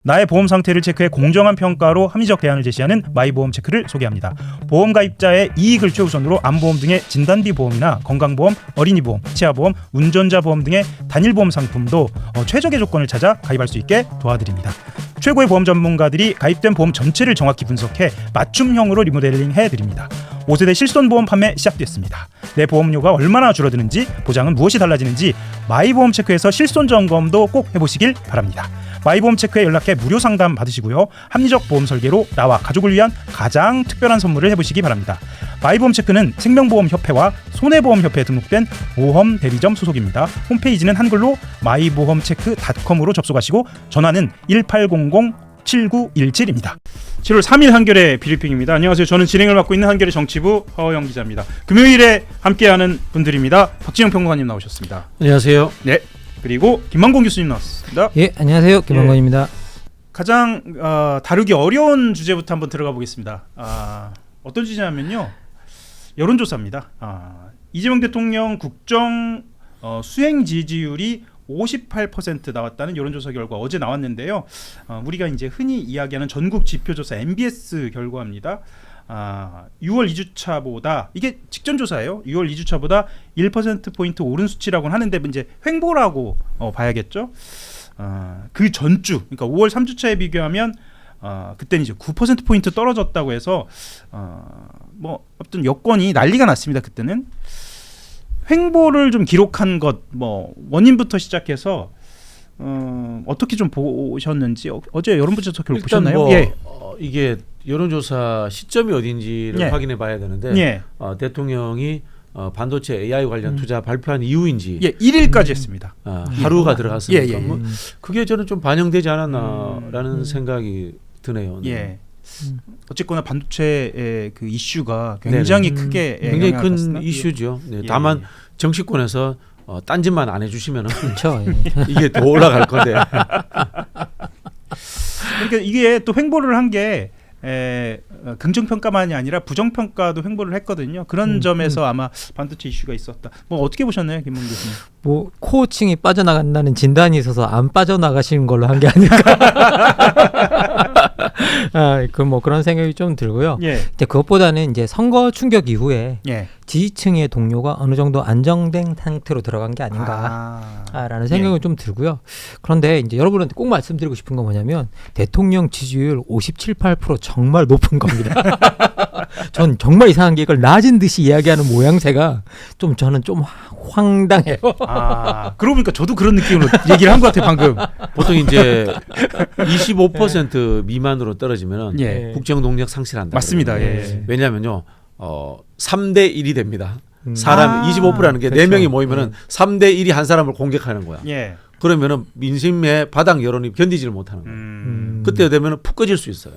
나의 보험 상태를 체크해 공정한 평가로 합리적 대안을 제시하는 마이보험체크를 소개합니다. 보험 가입자의 이익을 최우선으로 암보험 등의 진단비 보험이나 건강보험, 어린이보험, 치아보험, 운전자 보험 등의 단일보험 상품도 최적의 조건을 찾아 가입할 수 있게 도와드립니다. 최고의 보험 전문가들이 가입된 보험 전체를 정확히 분석해 맞춤형으로 리모델링 해드립니다. 5세대 실손보험 판매 시작됐습니다. 내 보험료가 얼마나 줄어드는지, 보장은 무엇이 달라지는지 마이보험체크에서 실손 점검도 꼭 해보시길 바랍니다. 마이보험체크에 연락해 무료 상담 받으시고요. 합리적 보험 설계로 나와 가족을 위한 가장 특별한 선물을 해보시기 바랍니다. 마이보험체크는 생명보험협회와 손해보험협회에 등록된 보험 대리점 소속입니다. 홈페이지는 한글로 마이보험체크.com으로 접속하시고 전화는 1800-7917입니다. 7월 3일 한겨레 브리핑입니다. 안녕하세요. 저는 진행을 맡고 있는 한겨레 정치부 허영 기자입니다. 금요일에 함께하는 분들입니다. 박진영 평론가님 나오셨습니다. 안녕하세요. 네. 그리고 김만곤 교수님 나왔습니다. 예, 안녕하세요. 김만곤입니다. 가장 다루기 어려운 주제부터 한번 들어가 보겠습니다. 어떤 주제냐면요, 여론조사입니다. 이재명 대통령 국정 수행 지지율이 58% 나왔다는 여론조사 결과 어제 나왔는데요. 우리가 이제 흔히 이야기하는 전국 지표조사 MBS 결과입니다. 6월 2주차보다, 이게 직전 조사예요. 6월 2주차보다 1%포인트 오른 수치라고는 하는데 이제 횡보라고 봐야겠죠. 그 전주, 그러니까 5월 3주차에 비교하면 그때는 이제 9%포인트 떨어졌다고 해서 뭐 어떤 여건이 난리가 났습니다. 그때는 횡보를 좀 기록한 것, 뭐 원인부터 시작해서 어떻게 좀 보셨는지, 어제 여론조사 결과 보셨나요? 뭐, 예. 이게 여론조사 시점이 어딘지를 예. 확인해 봐야 되는데 예. 대통령이 반도체 AI 관련 투자 발표한 이후인지 1일까지 했습니다. 하루가 들어갔으니까 예, 예. 뭐 그게 저는 좀 반영되지 않았나라는 생각이 드네요. 예. 어쨌거나 반도체의 그 이슈가 굉장히 크게 굉장히 큰 갔습니다. 이슈죠. 네. 예. 다만 정치권에서 딴짓만 안 해주시면 그렇죠. 이게 더 올라갈 건데. 그러니까 이게 또 횡보를 한 게 긍정평가만이 아니라 부정평가도 횡보를 했거든요. 그런 점에서 아마 반도체 이슈가 있었다. 뭐 어떻게 보셨나요, 김문규 교수님? 뭐 코어층이 빠져나간다는 진단이 있어서 안 빠져나가시는 걸로 한 게 아닐까. 그 뭐 그런 생각이 좀 들고요. 예. 근데 그것보다는 이제 선거 충격 이후에 예. 지지층의 동료가 어느 정도 안정된 상태로 들어간 게 아닌가라는 생각이 좀 들고요. 그런데 이제 여러분한테 꼭 말씀드리고 싶은 건 뭐냐면 대통령 지지율 57, 8% 정말 높은 겁니다. 전 정말 이상한 게 이걸 낮은 듯이 이야기하는 모양새가 좀 저는 좀 황당해요. 그러고 보니까 저도 그런 느낌으로 얘기를 한 것 같아요, 방금. 보통 이제 25% 미만으로 떨어지면 예. 국정 동력 상실한다. 맞습니다. 그러거든요. 예. 왜냐하면요, 3대 1이 됩니다. 사람 25%라는 게 그렇죠. 4명이 모이면은 3대 1이 한 사람을 공격하는 거야. 예. 그러면은 민심의 바닥 여론이 견디지를 못하는 거야. 그때 되면은 푹 꺼질 수 있어요.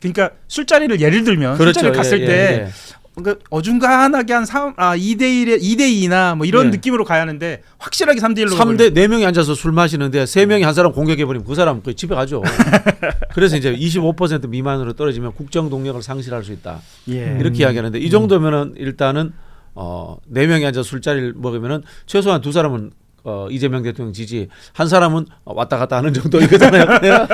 그러니까 술자리를 예를 들면 그렇죠. 술자리를 갔을 예, 때 예. 뭔가 어중간하게 한 2대1에 2대2나 뭐 이런 예. 느낌으로 가야 하는데 확실하게 3대1로 3대 4명이 앉아서 술 마시는데 3명이 한 사람 공격해버리면 그 사람 거의 집에 가죠. 그래서 이제 25% 미만으로 떨어지면 국정 동력을 상실할 수 있다. 예. 이렇게 이야기하는데 이 정도면은 일단은 4명이 앉아서 술자리를 먹으면은 최소한 2사람은 이재명 대통령 지지, 한 사람은 왔다 갔다 하는 정도 이거잖아요.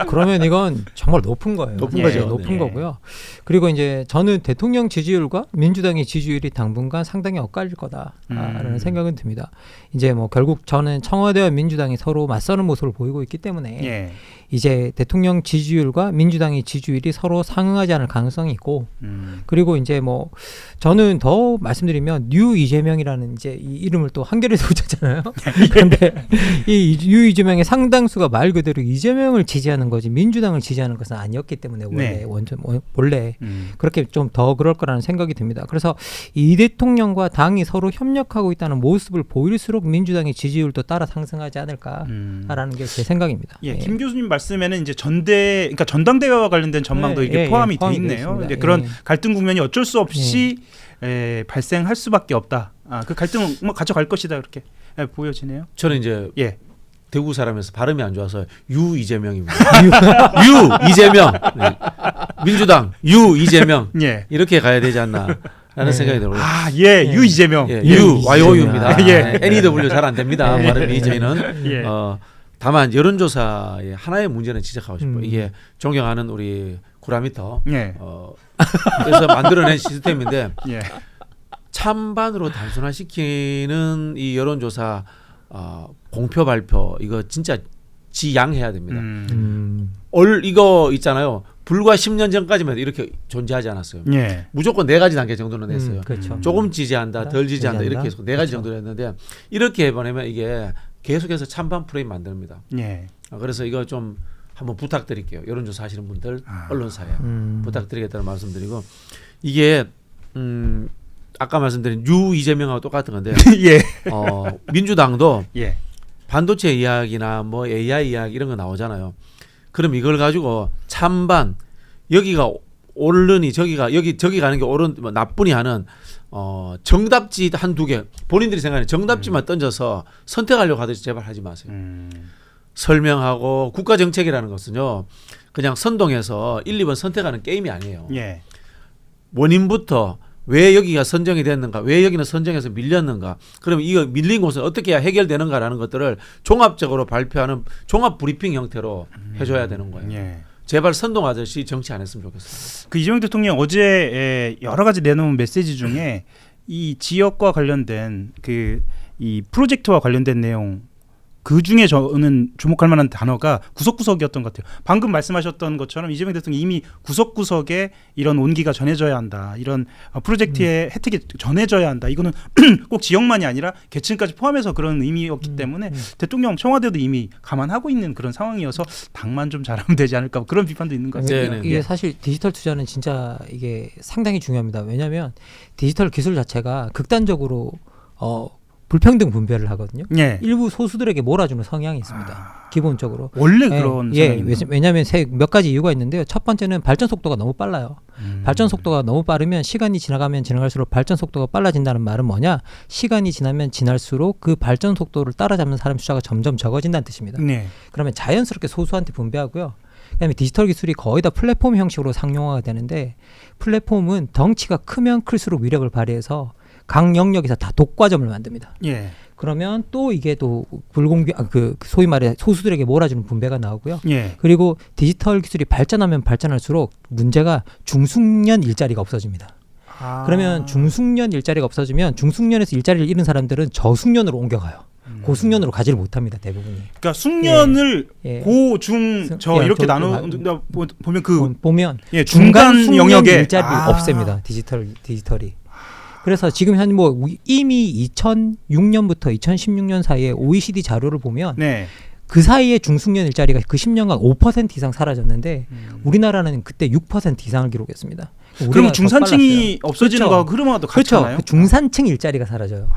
그러면 이건 정말 높은 거예요. 높은 거죠. 높은 네. 거고요. 그리고 이제 저는 대통령 지지율과 민주당의 지지율이 당분간 상당히 엇갈릴 거다라는 생각은 듭니다. 이제 뭐 결국 저는 청와대와 민주당이 서로 맞서는 모습을 보이고 있기 때문에 예. 이제 대통령 지지율과 민주당의 지지율이 서로 상응하지 않을 가능성이 있고, 그리고 이제 뭐 저는 더 말씀드리면 뉴 이재명이라는 이제 이 이름을 또 한겨레에서 붙였잖아요. 그런데 이 뉴 이재명의 상당수가 말 그대로 이재명을 지지하는 거지 민주당을 지지하는 것은 아니었기 때문에 원래 그렇게 좀 더 그럴 거라는 생각이 듭니다. 그래서 이 대통령과 당이 서로 협력하고 있다는 모습을 보일수록 민주당의 지지율도 따라 상승하지 않을까라는 게 제 생각입니다. 예, 김 교수님 말씀에는 이제 그러니까 전당대회와 관련된 전망도 이게 포함이 돼 있네요. 이제 그런 갈등 국면이 어쩔 수 없이 발생할 수밖에 없다. 그 갈등은 뭐 가져갈 것이다, 이렇게 보여지네요. 저는 이제 예. 대구 사람에서 발음이 안 좋아서 유 이재명입니다. 유 이재명. 네. 민주당 유 이재명. 예. 이렇게 가야 되지 않나라는 생각이 들어요. 유 이재명. 유 YOU입니다. 예. NEW 잘 안 됩니다. 발음이 저희는 다만 여론조사의 하나의 문제는 지적하고 싶어요. 음. 이게 존경하는 우리 구라미터 예. 그래서 만들어낸 시스템인데 예. 찬반으로 단순화시키는 이 여론조사 공표 발표 이거 진짜 지양해야 됩니다. 이거 있잖아요. 불과 10년 전까지만 해도 이렇게 존재하지 않았어요. 예. 무조건 4가지 단계 정도는 했어요. 그렇죠. 조금 지지한다, 덜 지지한다 지지한다. 이렇게 해서 4가지 그렇죠. 정도를 했는데 이렇게 해보내면 이게 계속해서 찬반 프레임 만듭니다. 예. 그래서 이거 좀 한번 부탁드릴게요. 여론조사 하시는 분들 언론사에 부탁드리겠다는 말씀드리고 이게 아까 말씀드린 유 이재명하고 똑같은 건데 예. 민주당도 예. 반도체 이야기나 뭐 AI 이야기 이런 거 나오잖아요. 그럼 이걸 가지고 찬반 여기가 옳으니 저기 가는 게 옳은 뭐 나쁘니 하는 정답지 한두 개 본인들이 생각하는 정답지만 던져서 선택하려고 하듯이 제발 하지 마세요. 설명하고 국가 정책이라는 것은요. 그냥 선동해서 1, 2번 선택하는 게임이 아니에요. 예. 원인부터 왜 여기가 선정이 됐는가, 왜 여기는 선정해서 밀렸는가, 그러면 이거 밀린 곳은 어떻게 해야 해결되는가라는 것들을 종합적으로 발표하는 종합 브리핑 형태로 해줘야 되는 거예요. 예. 제발 선동하듯이 정치 안 했으면 좋겠어요. 그 이재명 대통령 어제 여러 가지 내놓은 메시지 중에 이 지역과 관련된 그 이 프로젝트와 관련된 내용 그 중에 저는 주목할 만한 단어가 구석구석이었던 것 같아요. 방금 말씀하셨던 것처럼 이재명 대통령이 이미 구석구석에 이런 온기가 전해져야 한다. 이런 프로젝트의 혜택이 전해져야 한다. 이거는 꼭 지역만이 아니라 계층까지 포함해서 그런 의미였기 때문에 대통령 청와대도 이미 감안하고 있는 그런 상황이어서 당만 좀 잘하면 되지 않을까 그런 비판도 있는 것 같습니다. 네, 네. 이게 사실 디지털 투자는 진짜 이게 상당히 중요합니다. 왜냐하면 디지털 기술 자체가 극단적으로 불평등 분배를 하거든요. 예. 일부 소수들에게 몰아주는 성향이 있습니다. 기본적으로. 원래 그런 성향입니다. 왜냐하면 몇 가지 이유가 있는데요. 첫 번째는 발전 속도가 너무 빨라요. 발전 속도가 너무 빠르면 시간이 지나가면 지나갈수록 발전 속도가 빨라진다는 말은 뭐냐? 시간이 지나면 지날수록 그 발전 속도를 따라잡는 사람 숫자가 점점 적어진다는 뜻입니다. 네. 그러면 자연스럽게 소수한테 분배하고요. 그다음에 디지털 기술이 거의 다 플랫폼 형식으로 상용화가 되는데 플랫폼은 덩치가 크면 클수록 위력을 발휘해서 각 영역에서 다 독과점을 만듭니다. 예. 그러면 또 이게 또 그 소위 말해 소수들에게 몰아주는 분배가 나오고요. 예. 그리고 디지털 기술이 발전하면 발전할수록 문제가 중숙련 일자리가 없어집니다. 그러면 중숙련 일자리가 없어지면 중숙련에서 일자리를 잃은 사람들은 저숙련으로 옮겨가요. 고숙련으로 가지를 못합니다. 대부분이. 그러니까 숙련을 고, 중, 저 이렇게 나눠 보면 보면 예, 중간 숙련 영역에 일자리 없앱니다. 디지털이. 그래서 지금 한 뭐 이미 2006년부터 2016년 사이에 OECD 자료를 보면 네. 그 사이에 중숙련 일자리가 그 10년간 5% 이상 사라졌는데 우리나라는 그때 6% 이상을 기록했습니다. 그럼 중산층이 없어지는 그렇죠. 거하고 흐름하고도 같잖아요. 그렇죠. 그 중산층 일자리가 사라져요.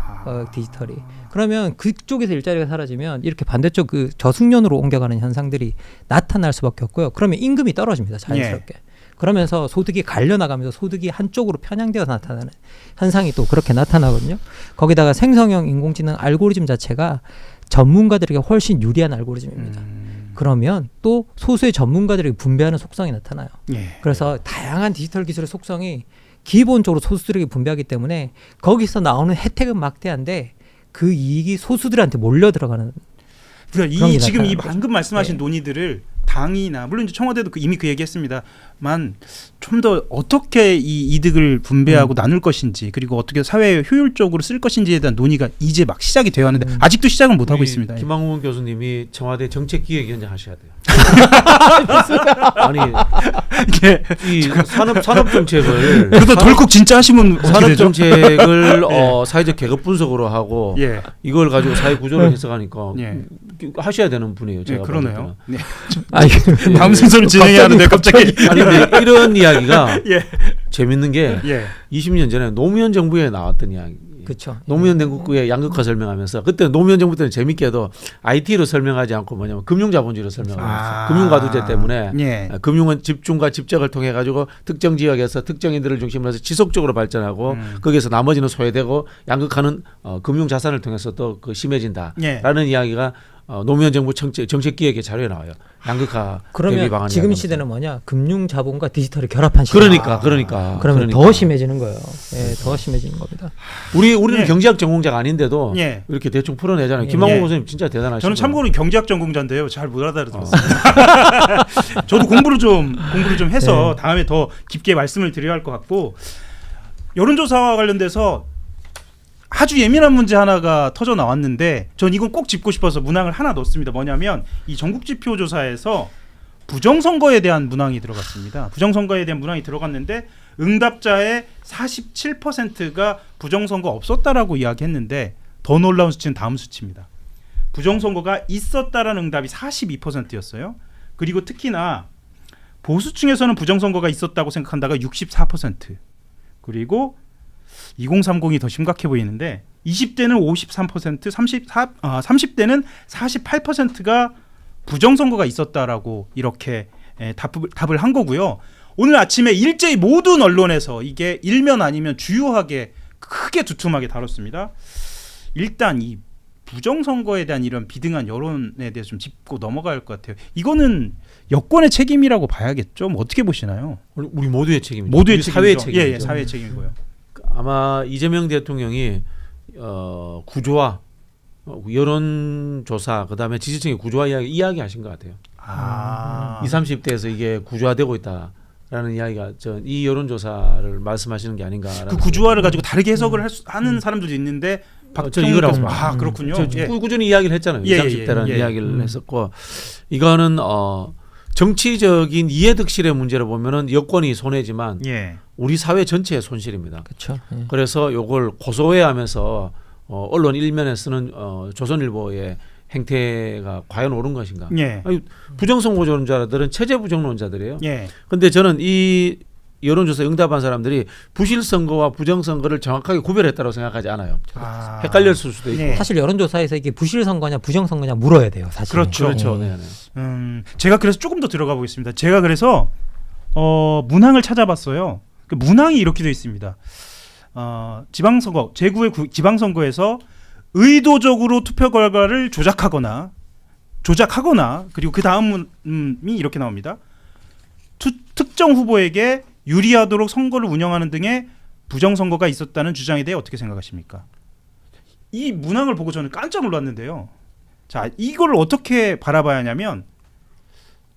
디지털이. 그러면 그쪽에서 일자리가 사라지면 이렇게 반대쪽 그 저숙련으로 옮겨가는 현상들이 나타날 수밖에 없고요. 그러면 임금이 떨어집니다. 자연스럽게. 그러면서 소득이 갈려나가면서 소득이 한쪽으로 편향되어 나타나는 현상이 또 그렇게 나타나거든요. 거기다가 생성형 인공지능 알고리즘 자체가 전문가들에게 훨씬 유리한 알고리즘입니다. 그러면 또 소수의 전문가들에게 분배하는 속성이 나타나요. 예. 그래서 다양한 디지털 기술의 속성이 기본적으로 소수들에게 분배하기 때문에 거기서 나오는 혜택은 막대한데 그 이익이 소수들한테 몰려 들어가는. 그러니까 이 지금 이 거죠. 방금 말씀하신 논의들을 당이나 물론 이제 청와대도 이미 그 얘기했습니다만 좀 더 어떻게 이 이득을 분배하고 나눌 것인지 그리고 어떻게 사회에 효율적으로 쓸 것인지에 대한 논의가 이제 막 시작이 되어 하는데 아직도 시작을 못 하고 있습니다. 김학문 교수님이 청와대 정책기획위원장 하셔야 돼요. 아니 이게 이 산업 정책을 그래도 덜컥 진짜 하시면 어떻게 산업 되죠? 정책을 사회적 계급 분석으로 하고 예. 이걸 가지고 사회 구조를 해석하니까 예. 하셔야 되는 분이에요. 예, 제가 그러네요. 네. 아니, 다음 순서를 진행해야 하는데 갑자기 아니 근데 이런 이야기가 예. 재밌는 게 예. 20년 전에 노무현 정부에 나왔던 이야기. 그렇죠. 노무현 대국구의 양극화 설명하면서 그때 노무현 정부 때는 재밌게도 IT로 설명하지 않고 뭐냐면 금융자본주의로 설명하고 금융과두제 때문에 예. 금융은 집중과 집적을 통해 가지고 특정 지역에서 특정인들을 중심으로 해서 지속적으로 발전하고 거기에서 나머지는 소외되고 양극화는 금융자산을 통해서 또 그 심해진다라는 예. 이야기가 노무현 정부 정책기획의 자료에 나와요. 양극화 대비 그러면 방안. 지금 이야기하면서. 시대는 뭐냐? 금융 자본과 디지털을 결합한 시대. 그러니까. 그러면 더 심해지는 거예요. 예, 더 심해지는 겁니다. 우리는 네. 경제학 전공자가 아닌데도 예. 이렇게 대충 풀어내잖아요. 김만곤 예. 교수님 진짜 대단하시고. 저는 참고로 경제학 전공자인데요. 잘 못 알아들었어요. 저도 공부를 좀 해서 다음에 더 깊게 말씀을 드려야 할 것 같고 여론조사와 관련돼서 아주 예민한 문제 하나가 터져 나왔는데 전 이건 꼭 짚고 싶어서 문항을 하나 넣었습니다. 뭐냐면 이 전국지표 조사에서 부정선거에 대한 문항이 들어갔습니다. 부정선거에 대한 문항이 들어갔는데 응답자의 47%가 부정선거 없었다라고 이야기했는데 더 놀라운 수치는 다음 수치입니다. 부정선거가 있었다라는 응답이 42%였어요. 그리고 특히나 보수층에서는 부정선거가 있었다고 생각한다가 64%. 그리고 2030이 더 심각해 보이는데 20대는 53%, 30대는 48%가 부정선거가 있었다라고 이렇게 답을 한 거고요. 오늘 아침에 일제히 모든 언론에서 이게 일면 아니면 주요하게 크게 두툼하게 다뤘습니다. 일단 이 부정선거에 대한 이런 비등한 여론에 대해서 좀 짚고 넘어갈 것 같아요. 이거는 여권의 책임이라고 봐야겠죠. 뭐 어떻게 보시나요? 우리 모두의 책임이죠. 모두의 우리 책임이죠. 사회의 책임이죠. 예, 사회의 책임이고요. 아마 이재명 대통령이 구조화, 여론조사, 그다음에 지지층의 구조화 이야기하신 것 같아요. 20, 30대에서 이게 구조화되고 있다라는 이야기가 이 여론조사를 말씀하시는 게 아닌가. 그 구조화를 가지고 다르게 해석을 하는 사람들도 있는데 저 이거라고 아 그렇군요. 예. 꾸준히 이야기를 했잖아요. 20, 30대라는 이야기를 했었고 이거는 정치적인 이해득실의 문제를 보면은 여권이 손해지만 우리 사회 전체의 손실입니다. 그렇죠. 예. 그래서 요걸 고소해하면서 언론 일면에 쓰는 조선일보의 행태가 과연 옳은 것인가? 아니, 부정선거론자들은 체제 부정론자들이에요. 그런데 저는 이 여론조사 응답한 사람들이 부실선거와 부정선거를 정확하게 구별했다고 생각하지 않아요. 헷갈렸을 수도 있고. 사실 여론조사에서 이게 부실선거냐 부정선거냐 물어야 돼요. 사실. 그렇죠. 네. 제가 그래서 조금 더 들어가 보겠습니다. 제가 그래서 문항을 찾아봤어요. 그 문항이 이렇게 되어 있습니다. 지방선거 제9회 지방선거에서 의도적으로 투표 결과를 조작하거나 그리고 그 다음이 이렇게 나옵니다. 특정 후보에게 유리하도록 선거를 운영하는 등의 부정선거가 있었다는 주장에 대해 어떻게 생각하십니까? 이 문항을 보고 저는 깜짝 놀랐는데요. 자, 이걸 어떻게 바라봐야 하냐면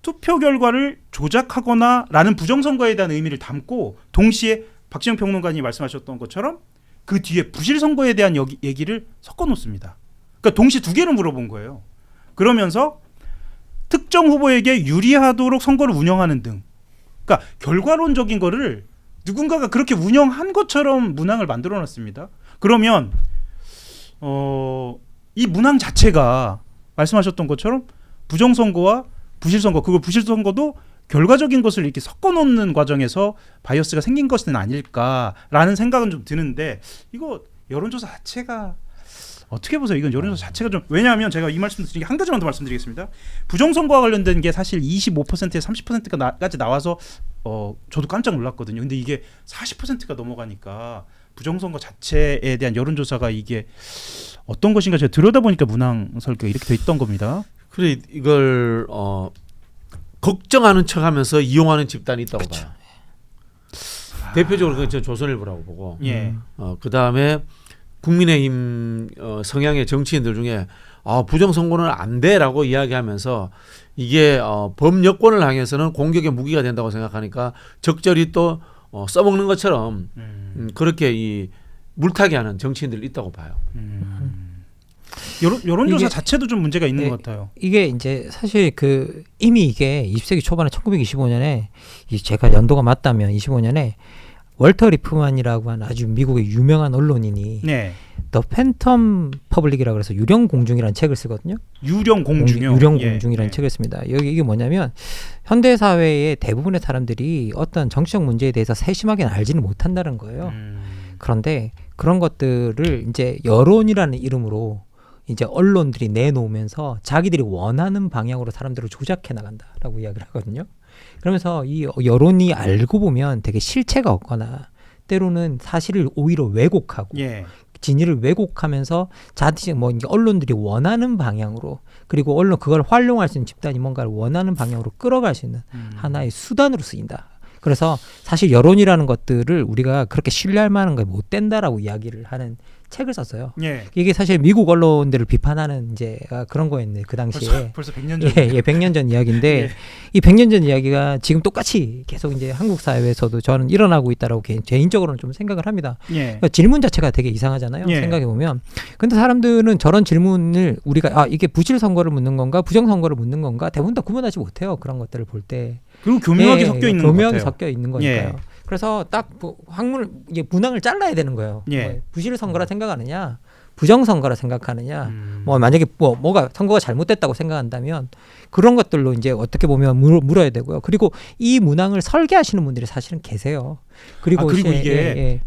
투표 결과를 조작하거나라는 부정선거에 대한 의미를 담고 동시에 박지영 평론가님이 말씀하셨던 것처럼 그 뒤에 부실선거에 대한 얘기를 섞어놓습니다. 그러니까 동시에 두 개를 물어본 거예요. 그러면서 특정 후보에게 유리하도록 선거를 운영하는 등 그러니까 결과론적인 거를 누군가가 그렇게 운영한 것처럼 문항을 만들어놨습니다. 그러면 이 문항 자체가 말씀하셨던 것처럼 부정선거와 부실선거 그걸 부실선거도 결과적인 것을 이렇게 섞어놓는 과정에서 바이어스가 생긴 것은 아닐까라는 생각은 좀 드는데 이거 여론조사 자체가 어떻게 보세요? 이건 여론조사 자체가 좀 왜냐하면 제가 이 말씀 드리기 한 가지만 더 말씀드리겠습니다. 부정선거와 관련된 게 사실 25%에 30%까지 나와서 저도 깜짝 놀랐거든요. 근데 이게 40%가 넘어가니까 부정선거 자체에 대한 여론조사가 이게 어떤 것인가 제가 들여다보니까 문항 설계가 이렇게 돼 있던 겁니다. 그래 이걸 걱정하는 척하면서 이용하는 집단이 있다고 봐요. 대표적으로 그건 조선일보라고 보고 그 다음에 국민의힘 성향의 정치인들 중에 부정선거는 안 돼라고 이야기하면서 이게 범여권을 향해서는 공격의 무기가 된다고 생각하니까 적절히 또 써먹는 것처럼 그렇게 이 물타기 하는 정치인들이 있다고 봐요. 여론조사 자체도 좀 문제가 있는 것 같아요. 이게 이제 사실 이미 이게 20세기 초반에 1925년에 제가 연도가 맞다면 25년에 월터 리프만이라고 하는 아주 미국의 유명한 언론인이 더 팬텀 퍼블릭이라고 해서 유령 공중이라는 책을 쓰거든요. 유령 공중이요? 유령 공중이라는 책을 씁니다. 이게 뭐냐면 현대 사회의 대부분의 사람들이 어떤 정치적 문제에 대해서 세심하게는 알지는 못한다는 거예요. 그런데 그런 것들을 이제 여론이라는 이름으로 이제 언론들이 내놓으면서 자기들이 원하는 방향으로 사람들을 조작해 나간다라고 이야기를 하거든요. 그러면서 이 여론이 알고 보면 되게 실체가 없거나 때로는 사실을 오히려 왜곡하고 예. 진위를 왜곡하면서 자칫 뭐 이제 언론들이 원하는 방향으로 그리고 언론 그걸 활용할 수 있는 집단이 뭔가를 원하는 방향으로 끌어갈 수 있는 하나의 수단으로 쓰인다. 그래서 사실 여론이라는 것들을 우리가 그렇게 신뢰할 만한 게 못 된다라고 이야기를 하는 책을 썼어요. 예. 이게 사실 미국 언론들을 비판하는 이제 그런 거였는데 그 당시에 벌써 100년 전. 예, 100년 전 이야기인데 예. 이 100년 전 이야기가 지금 똑같이 계속 이제 한국 사회에서도 저는 일어나고 있다라고 개인적으로는 좀 생각을 합니다. 예. 그러니까 질문 자체가 되게 이상하잖아요. 예. 생각해 보면. 근데 사람들은 저런 질문을 우리가 이게 부실 선거를 묻는 건가, 부정 선거를 묻는 건가 대부분 다 구분하지 못해요. 그런 것들을 볼 때. 그리고 교묘하게 섞여 있는 것 교묘하게 같아요. 섞여 있는 거니까요. 예. 그래서 딱 학문을 이게 문항을 잘라야 되는 거예요. 예. 뭐 부실 선거라 생각하느냐, 부정 선거라 생각하느냐. 음. 뭐 만약에 뭐가 선거가 잘못됐다고 생각한다면 그런 것들로 이제 어떻게 보면 물어야 되고요. 그리고 이 문항을 설계하시는 분들이 사실은 계세요. 그리고 이게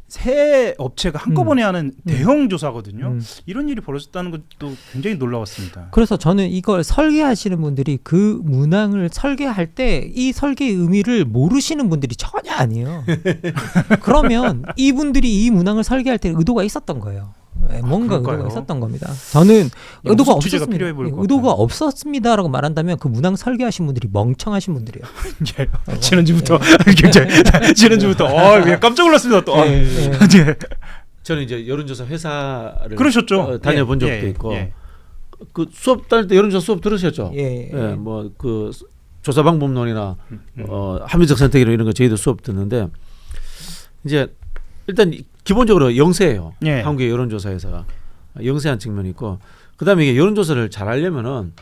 세 업체가 한꺼번에 하는 대형 조사거든요. 이런 일이 벌어졌다는 것도 굉장히 놀라웠습니다. 그래서 저는 이걸 설계하시는 분들이 그 문항을 설계할 때 이 설계의 의미를 모르시는 분들이 전혀 아니에요. 그러면 이분들이 이 문항을 설계할 때 의도가 있었던 거예요. 뭔가 그럴까요? 의도가 있었던 겁니다. 저는 의도가 무슨 취재가 없었습니다. 필요해 보일 것 의도가 같아요. 없었습니다라고 말한다면 그 문항 설계하신 분들이 멍청하신 분들이에요. 예. 지난주부터 굉장히 지난주부터 깜짝 놀랐습니다. 또. 예, 예. 예. 저는 이제 여론조사 회사를 그러셨죠? 다녀본 예, 적도 예, 있고 예. 그 수업 다닐 때 여론조사 수업 들으셨죠? 예, 예. 뭐 그 조사 방법론이나 합리적 선택이나 이런 거 저희도 수업 듣는데 이제 일단 기본적으로 영세예요. 예. 한국의 여론조사에서가 영세한 측면이 있고 그다음에 이게 여론조사를 잘 하려면은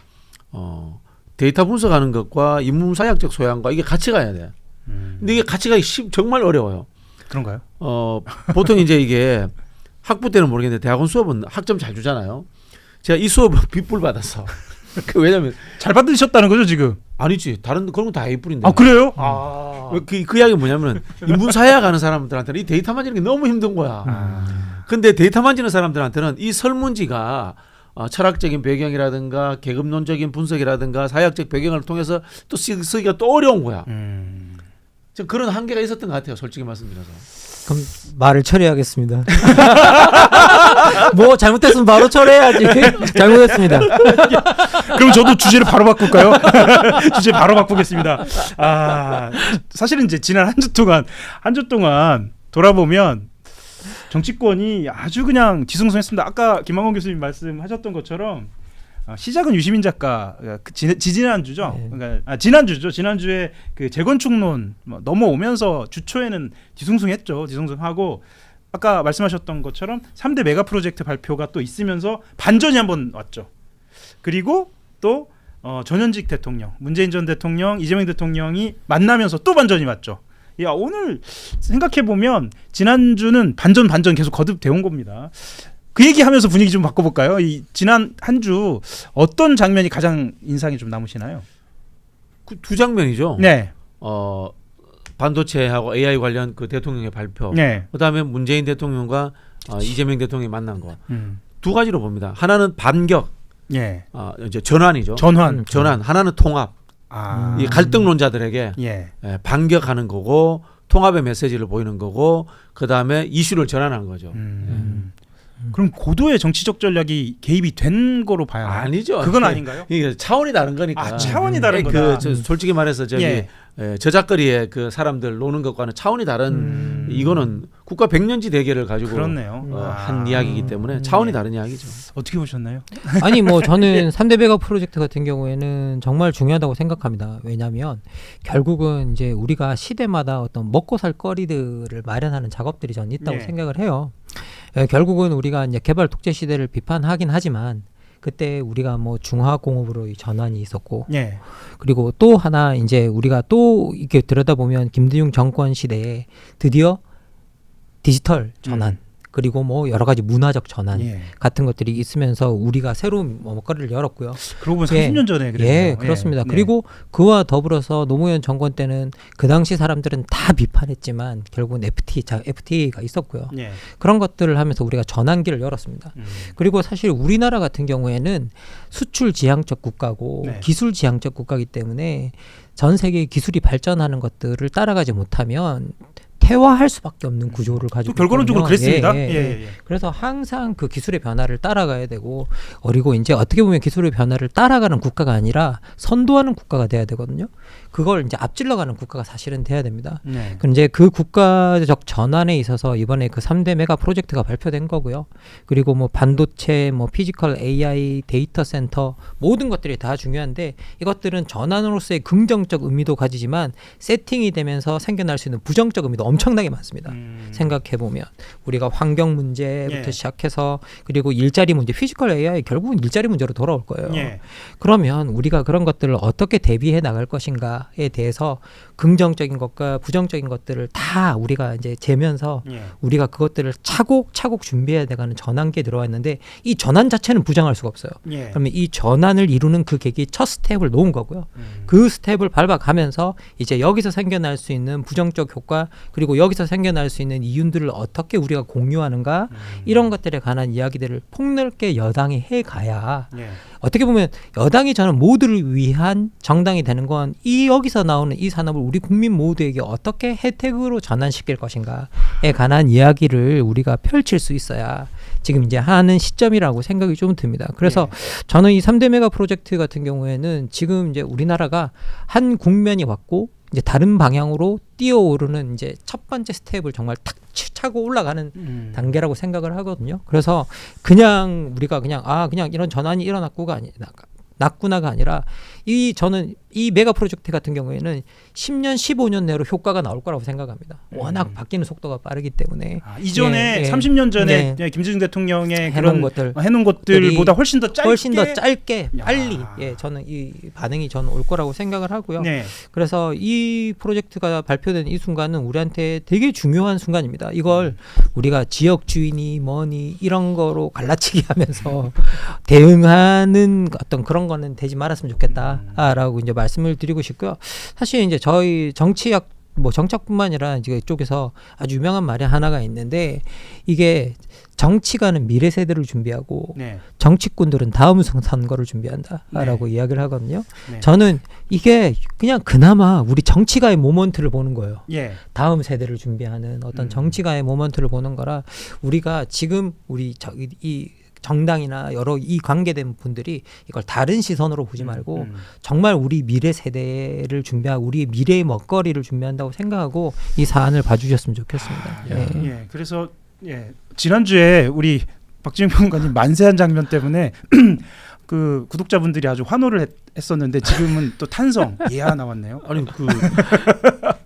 데이터 분석하는 것과 인문사회학적 소양과 이게 같이 가야 돼. 근데 이게 같이 가기 정말 어려워요. 그런가요? 보통 이제 이게 학부 때는 모르겠는데 대학원 수업은 학점 잘 주잖아요. 제가 이 수업은 빗불 받았어. 왜냐면 잘 받으셨다는 거죠 지금? 아니지 다른 그런 건 다 A뿔인데. 아 그래요? 그 이야기 뭐냐면 인문사회학 하는 사람들한테는 이 데이터 만지는 게 너무 힘든 거야. 근데 데이터 만지는 사람들한테는 이 설문지가 철학적인 배경이라든가 계급론적인 분석이라든가 사회학적 배경을 통해서 또 쓰기가 또 어려운 거야. 좀 그런 한계가 있었던 것 같아요. 솔직히 말씀드려서. 그럼 말을 처리하겠습니다. 뭐 잘못했으면 바로 처리해야지. 잘못했습니다. 그럼 저도 주제를 바로 바꿀까요? 주제 바로 바꾸겠습니다. 사실은 이제 지난 한 주 동안 돌아보면 정치권이 아주 그냥 뒤숭숭했습니다. 아까 김만곤 교수님 말씀하셨던 것처럼 시작은 유시민 작가 지난주죠. 네. 그러니까 지난주죠. 지난주에 그 재건축론 넘어오면서 주초에는 뒤숭숭했죠. 뒤숭숭하고 아까 말씀하셨던 것처럼 3대 메가 프로젝트 발표가 또 있으면서 반전이 한번 왔죠. 그리고 또 전현직 대통령, 문재인 전 대통령, 이재명 대통령이 만나면서 또 반전이 왔죠. 야, 오늘 생각해 보면 지난주는 반전 계속 거듭되어 온 겁니다. 그 얘기하면서 분위기 좀 바꿔볼까요? 이 지난 한 주 어떤 장면이 가장 인상이 좀 남으시나요? 그 두 장면이죠. 네, 반도체하고 AI 관련 그 대통령의 발표. 네, 그다음에 문재인 대통령과 이재명 대통령이 만난 거. 음. 두 가지로 봅니다. 하나는 반격, 예, 이제 전환이죠. 전환, 전환. 하나는 통합. 이 갈등론자들에게 예, 반격하는 거고 통합의 메시지를 보이는 거고 그다음에 이슈를 전환한 거죠. 그럼 고도의 정치적 전략이 개입이 된 거로 봐야 하나요? 아니죠. 그건 아닌가요? 이게 차원이 다른 거니까. 차원이 다른 거다. 솔직히 말해서 저기 예. 저작거리에 그 사람들 노는 것과는 차원이 다른 이거는 국가 백년지 대계를 가지고 그렇네요. 한 이야기이기 때문에 차원이 다른 이야기죠. 어떻게 보셨나요? 아니 뭐 저는 3대 메가 프로젝트 같은 경우에는 정말 중요하다고 생각합니다. 왜냐하면 결국은 이제 우리가 시대마다 어떤 먹고 살 거리들을 마련하는 작업들이 저는 있다고 네. 생각을 해요. 결국은 우리가 이제 개발 독재 시대를 비판하긴 하지만 그때 우리가 뭐 중화공업으로 전환이 있었고 예, 그리고 또 하나 이제 우리가 또 이렇게 들여다보면 김대중 정권 시대에 드디어 디지털 전환 그리고 뭐 여러 가지 문화적 전환 예. 같은 것들이 있으면서 우리가 새로운 먹거리를 열었고요. 그러고 보면 30년 전에 그랬어요. 예, 그렇습니다. 네. 그리고 그와 더불어서 노무현 정권 때는 그 당시 사람들은 다 비판했지만 결국은 FTA가 있었고요. 예. 그런 것들을 하면서 우리가 전환기를 열었습니다. 그리고 사실 우리나라 같은 경우에는 수출 지향적 국가고 네. 기술 지향적 국가이기 때문에 전 세계의 기술이 발전하는 것들을 따라가지 못하면 퇴화할 수밖에 없는 구조를 가지고 또 결과론적으로 있거든요. 그랬습니다. 예, 예, 예. 예, 예. 그래서 항상 그 기술의 변화를 따라가야 되고, 그리고 이제 어떻게 보면 기술의 변화를 따라가는 국가가 아니라 선도하는 국가가 돼야 되거든요. 그걸 이제 앞질러가는 국가가 사실은 돼야 됩니다. 네. 그럼 이제 그 국가적 전환에 있어서 이번에 그 3대 메가 프로젝트가 발표된 거고요. 그리고 뭐 반도체, 뭐 피지컬 AI, 데이터 센터 모든 것들이 다 중요한데, 이것들은 전환으로서의 긍정적 의미도 가지지만 세팅이 되면서 생겨날 수 있는 부정적 의미도 엄청나게 많습니다. 생각해 보면 우리가 환경 문제부터 예. 시작해서, 그리고 일자리 문제, 피지컬 AI 결국은 일자리 문제로 돌아올 거예요. 예. 그러면 우리가 그런 것들을 어떻게 대비해 나갈 것인가에 대해서 긍정적인 것과 부정적인 것들을 다 우리가 이제 재면서 예. 우리가 그것들을 차곡차곡 준비해야 돼가는 전환기에 들어와 있는데, 이 전환 자체는 부정할 수가 없어요. 예. 그러면 이 전환을 이루는 그 계기 첫 스텝을 놓은 거고요. 그 스텝을 밟아가면서 이제 여기서 생겨날 수 있는 부정적 효과, 그리고 여기서 생겨날 수 있는 이윤들을 어떻게 우리가 공유하는가, 이런 것들에 관한 이야기들을 폭넓게 여당이 해가야, 예. 어떻게 보면 여당이 저는 모두를 위한 정당이 되는 건 이 여기서 나오는 이 산업을 우리 국민 모두에게 어떻게 혜택으로 전환시킬 것인가에 관한 이야기를 우리가 펼칠 수 있어야 지금 이제 하는 시점이라고 생각이 좀 듭니다. 그래서 저는 이 3대 메가 프로젝트 같은 경우에는 지금 이제 우리나라가 한 국면이 왔고, 이제 다른 방향으로 뛰어오르는 이제 첫 번째 스텝을 정말 탁 차고 올라가는 단계라고 생각을 하거든요. 그래서 그냥 우리가 그냥 이런 전환이 났구나가 아니라, 저는 이 메가 프로젝트 같은 경우에는 10년, 15년 내로 효과가 나올 거라고 생각합니다. 워낙 바뀌는 속도가 빠르기 때문에. 이전에 예, 예. 30년 전에 김대중 대통령의 해놓은 그런 것들, 해놓은 것들보다 훨씬 더 짧게 야. 빨리 저는 이 반응이 저는 올 거라고 생각을 하고요. 네. 그래서 이 프로젝트가 발표된 이 순간은 우리한테 되게 중요한 순간입니다. 이걸 우리가 지역 주인이 뭐니 이런 거로 갈라치기 하면서 대응하는 어떤 그런 거는 되지 말았으면 좋겠다라고 이제 말씀을 드리고 싶고요. 사실 이제 저희 정치학 정착뿐만 아니라 이제 이쪽에서 아주 유명한 말이 하나가 있는데, 이게 정치가는 미래 세대를 준비하고 네. 정치꾼들은 다음 선거를 준비한다라고 이야기를 하거든요. 네. 저는 이게 그냥 그나마 우리 정치가의 모먼트를 보는 거예요. 예. 다음 세대를 준비하는 어떤 정치가의 모먼트를 보는 거라, 우리가 지금 이 정당이나 여러 이 관계된 분들이 이걸 다른 시선으로 보지 말고 정말 우리 미래 세대를 준비하고 우리 미래의 먹거리를 준비한다고 생각하고 이 사안을 봐주셨으면 좋겠습니다. 예. 그래서 지난주에 우리 박지영 평론가님 만세한 장면 때문에 그 구독자분들이 아주 환호를 했었는데, 지금은 또 탄성 예야 나왔네요. 아니 그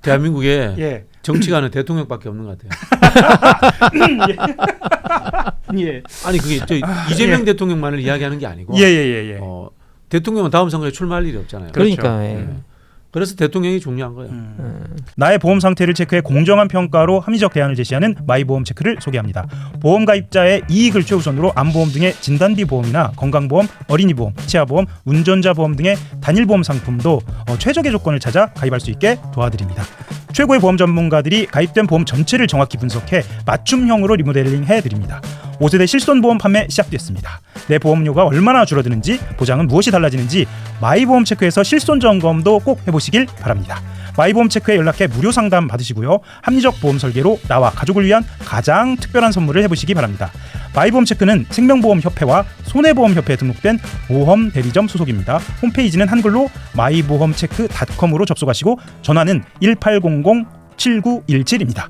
대한민국에 예. 정치가는 대통령밖에 없는 것 같아요. 예. 아니 그게 이재명 대통령만을 이야기하는 게 아니고 예. 대통령은 다음 선거에 출마할 일이 없잖아요. 그러니까 그래서 대통령이 중요한 거예요. 나의 보험 상태를 체크해 공정한 평가로 합리적 대안을 제시하는 마이보험 체크를 소개합니다. 보험 가입자의 이익을 최우선으로 암보험 등의 진단비 보험이나 건강보험, 어린이보험, 치아보험, 운전자 보험 등의 단일보험 상품도 최적의 조건을 찾아 가입할 수 있게 도와드립니다. 최고의 보험 전문가들이 가입된 보험 전체를 정확히 분석해 맞춤형으로 리모델링 해드립니다. 5세대 실손보험 판매 시작됐습니다. 내 보험료가 얼마나 줄어드는지, 보장은 무엇이 달라지는지 마이보험 체크에서 실손 점검도 꼭 해보시길 바랍니다. 마이보험 체크에 연락해 무료 상담 받으시고요. 합리적 보험 설계로 나와 가족을 위한 가장 특별한 선물을 해보시기 바랍니다. 마이보험 체크는 생명보험협회와 손해보험협회에 등록된 보험 대리점 소속입니다. 홈페이지는 한글로 마이보험체크.com으로 접속하시고 전화는 1800-7917입니다.